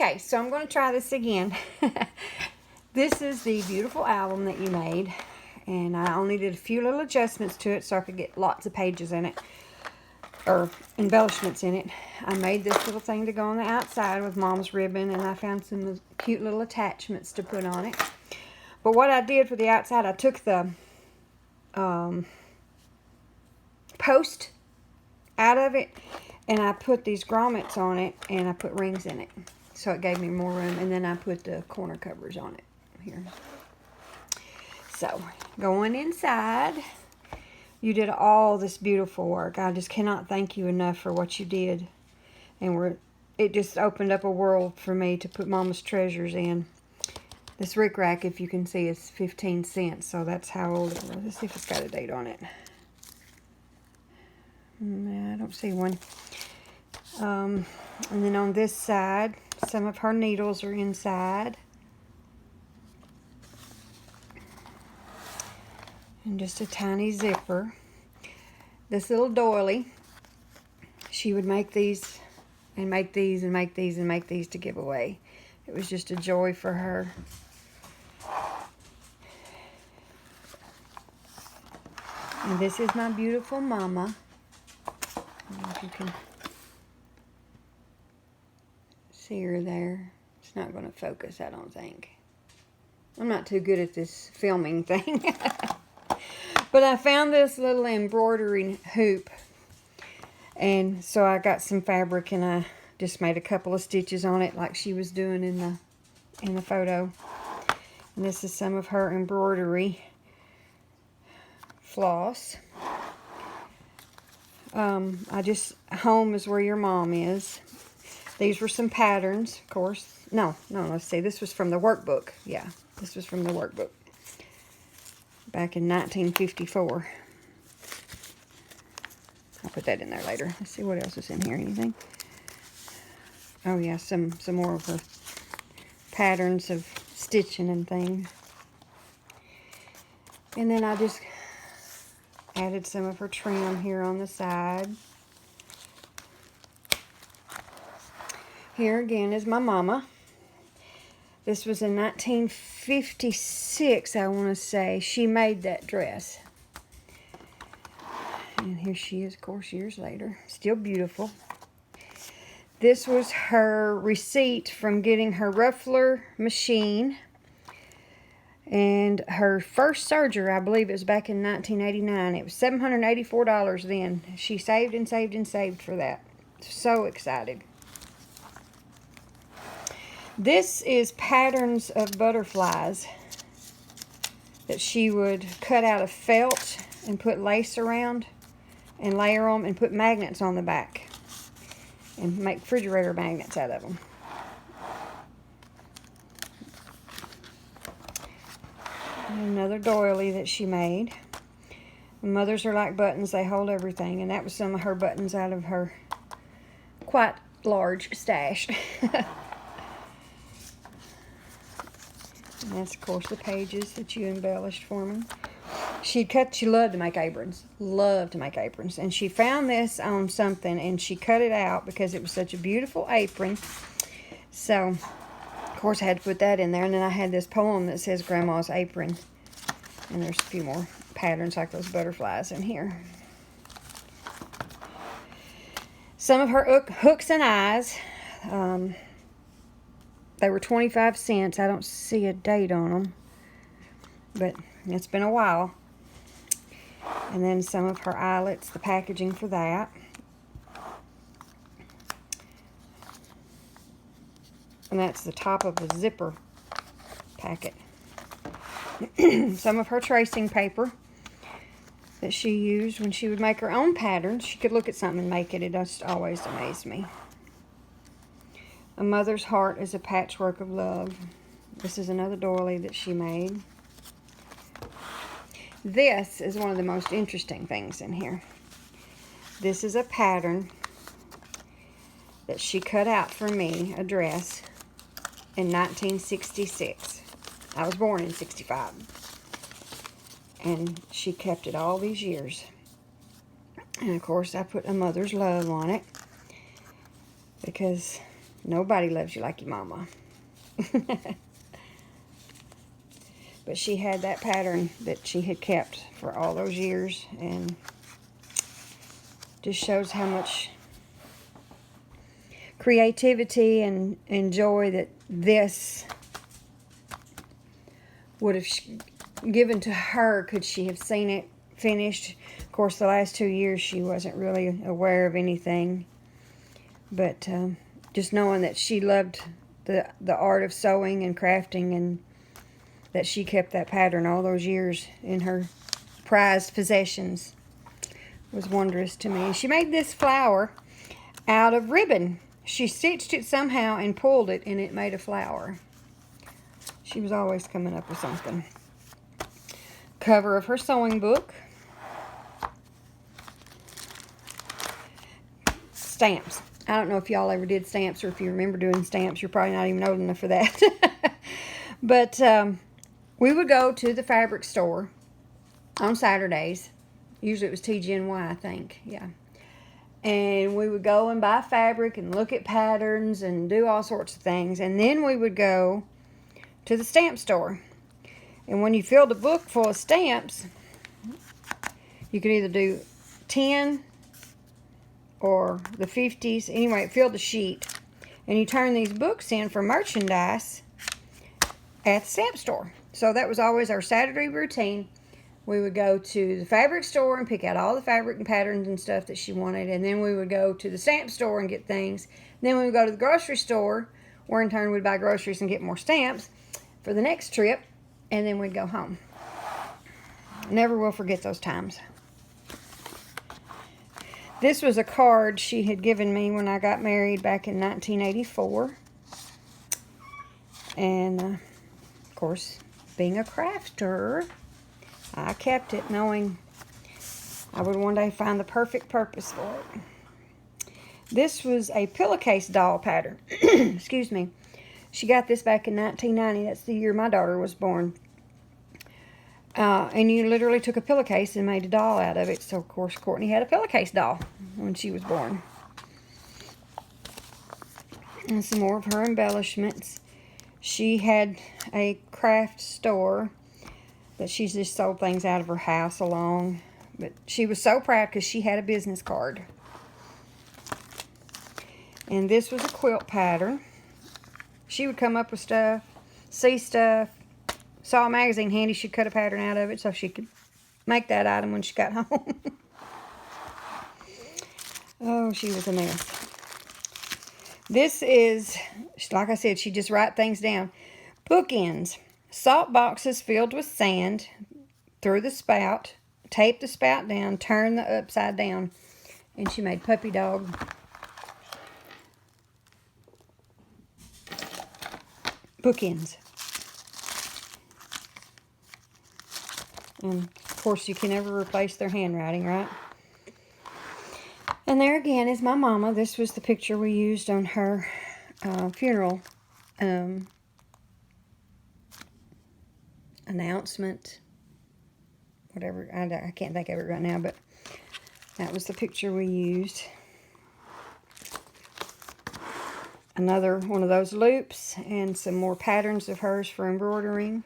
Okay, so I'm going to try this again. This is the beautiful album that you made, and I only did a few little adjustments to it so I could get lots of pages in it, or embellishments in it. I made this little thing to go on the outside with Mom's ribbon, and I found some cute little attachments to put on it. But what I did for the outside, I took the post out of it, and I put these grommets on it, and I put rings in it. So it gave me more room, and then I put the corner covers on it here. So, going inside, you did all this beautiful work. I just cannot thank you enough for what you did. And it just opened up a world for me to put Mama's treasures in. This Rick Rack, if you can see, is 15 cents, so that's how old it was. Let's see if it's got a date on it. I don't see one. And then on this side, some of her needles are inside. And just a tiny zipper. This little doily, she would make these and make these and make these and make these to give away. It was just a joy for her. And this is my beautiful mama. I don't know if you can see her there. It's not going to focus, I don't think. I'm not too good at this filming thing. But I found this little embroidery hoop. And so I got some fabric and I just made a couple of stitches on it like she was doing in the photo. And this is some of her embroidery floss. Home is where your mom is. These were some patterns, of course. No, let's see. This was from the workbook. Yeah, this was from the workbook. Back in 1954. I'll put that in there later. Let's see what else is in here. Anything? Oh yeah, some more of her patterns of stitching and things. And then I just added some of her trim here on the side. Here again is my mama. This was in 1956, I want to say. She made that dress. And here she is, of course, years later. Still beautiful. This was her receipt from getting her ruffler machine. And her first serger, I believe it was back in 1989. It was $784 then. She saved and saved and saved for that. So excited. This is patterns of butterflies that she would cut out of felt and put lace around and layer them and put magnets on the back and make refrigerator magnets out of them. Another doily that she made. Mothers are like buttons, they hold everything, and that was some of her buttons out of her quite large stash. And that's, of course, the pages that you embellished for me. She loved to make aprons. Loved to make aprons. And she found this on something, and she cut it out because it was such a beautiful apron. So, of course, I had to put that in there. And then I had this poem that says Grandma's Apron. And there's a few more patterns like those butterflies in here. Some of her hooks and eyes. They were 25 cents. I don't see a date on them. But it's been a while. And then some of her eyelets, the packaging for that. And that's the top of the zipper packet. Some of her tracing paper that she used when she would make her own patterns. She could look at something and make it. It just always amazed me. A mother's heart is a patchwork of love. This is another doily that she made. This is one of the most interesting things in here. This is a pattern that she cut out for me, a dress, in 1966. I was born in 65. And she kept it all these years. And of course I put a mother's love on it because Nobody loves you like your mama. But she had that pattern that she had kept for all those years, and just shows how much creativity and joy that this would have given to her could she have seen it finished. Of course, the last 2 years she wasn't really aware of anything, but just knowing that she loved the art of sewing and crafting, and that she kept that pattern all those years in her prized possessions was wondrous to me. She made this flower out of ribbon. She stitched it somehow and pulled it, and it made a flower. She was always coming up with something. Cover of her sewing book. Stamps. I don't know if y'all ever did stamps, or if you remember doing stamps. You're probably not even old enough for that. But we would go to the fabric store on Saturdays. Usually it was TGNY, I think. Yeah. And we would go and buy fabric and look at patterns and do all sorts of things. And then we would go to the stamp store. And when you filled a book full of stamps, you could either do 10 or the 50s. Anyway, it filled the sheet. And you turn these books in for merchandise at the stamp store. So that was always our Saturday routine. We would go to the fabric store and pick out all the fabric and patterns and stuff that she wanted. And then we would go to the stamp store and get things. Then we would go to the grocery store, where in turn we'd buy groceries and get more stamps for the next trip. And then we'd go home. Never will forget those times. This was a card she had given me when I got married back in 1984. And, of course, being a crafter, I kept it knowing I would one day find the perfect purpose for it. This was a pillowcase doll pattern. Excuse me. She got this back in 1990. That's the year my daughter was born. And you literally took a pillowcase and made a doll out of it. So, of course, Courtney had a pillowcase doll when she was born. And some more of her embellishments. She had a craft store that she just sold things out of her house along. But she was so proud because she had a business card. And this was a quilt pattern. She would come up with stuff, see stuff, saw a magazine handy, she'd cut a pattern out of it so she could make that item when she got home. Oh, she was a mess. This is, like I said, she just write things down. Bookends. Salt boxes filled with sand through the spout. Tape the spout down. Turn the upside down. And she made puppy dog. Bookends. And, of course, you can never replace their handwriting, right? And there again is my mama. This was the picture we used on her funeral announcement. Whatever. I can't think of it right now, but that was the picture we used. Another one of those loops and some more patterns of hers for embroidering.